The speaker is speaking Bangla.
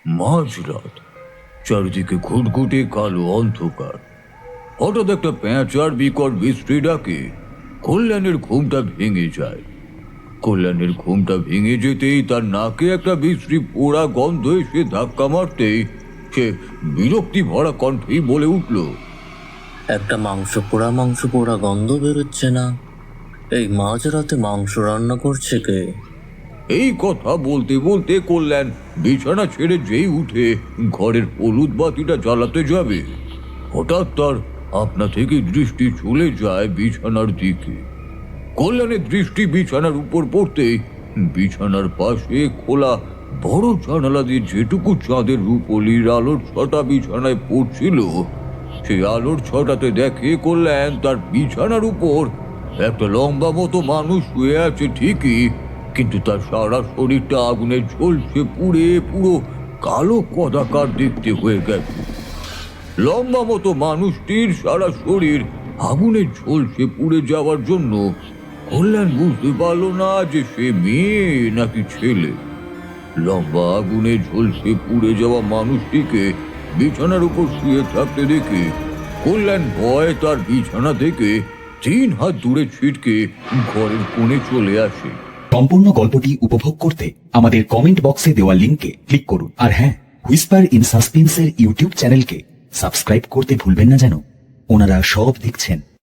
মাঝরাত, চারিদিকে ঘুটঘুটে কালো অন্ধকার। হঠাৎ একটা পেঁচার বিকট বিশ্রী ডাকে কল্যাণের ঘুমটা ভেঙে যায়। কল্যাণের ঘুমটা ভেঙে যেতেই তার নাকে একটা বিশ্রী পোড়া গন্ধ এসে ধাক্কা মারতেই সে বিরক্তি ভরা কণ্ঠেই বলে উঠল, একটা মাংস পোড়া গন্ধ বেরোচ্ছে না? এই মাঝরাতে মাংস রান্না করছে কে? এই কথা বলতে বলতে কল্যাণ বিছানা ছেড়ে যেই উঠে ঘরের হলুদ বাতিটা জ্বালাতে যাবে, হঠাৎ তার আপনা থেকে দৃষ্টি চলে যায় বিছানার দিকে। কল্যাণের দৃষ্টি বিছানার উপর পড়তেই বিছানার পাশে খোলা বড় জানালা দিয়ে যেটুকু চাঁদের রূপলির আলোর ছটা বিছানায় পড়ছিল, সেই আলোর ছটাতে দেখে কল্যাণ তার বিছানার উপর একটা লম্বা মতো মানুষ শুয়ে আছে ঠিকই, কিন্তু তার সারা শরীরটা আগুনে ঝলসে পুড়ে পুরো কালো কদাকার দেখতে হয়ে গেছে। লম্বা মতো মানুষটির সারা শরীর আগুনে ঝলসে পুড়ে যাওয়ার জন্য কল্যাণ বুঝতে পারল না যে সে মেয়ে নাকি ছেলে। লম্বা আগুনে ঝলসে পুড়ে যাওয়া মানুষটিকে বিছানার উপর শুয়ে থাকতে দেখে কল্যাণ ভয়ে তার বিছানা থেকে 3 হাত দূরে ছিটকে ঘরের কোণে চলে আসে। সম্পূর্ণ গল্পটি উপভোগ করতে আমাদের কমেন্ট বক্সে দেওয়া লিঙ্কে ক্লিক করুন। আর হ্যাঁ, হুইসপার ইন সাসপেন্সের ইউটিউব চ্যানেলকে সাবস্ক্রাইব করতে ভুলবেন না যেন। ওনারা সব দেখছেন।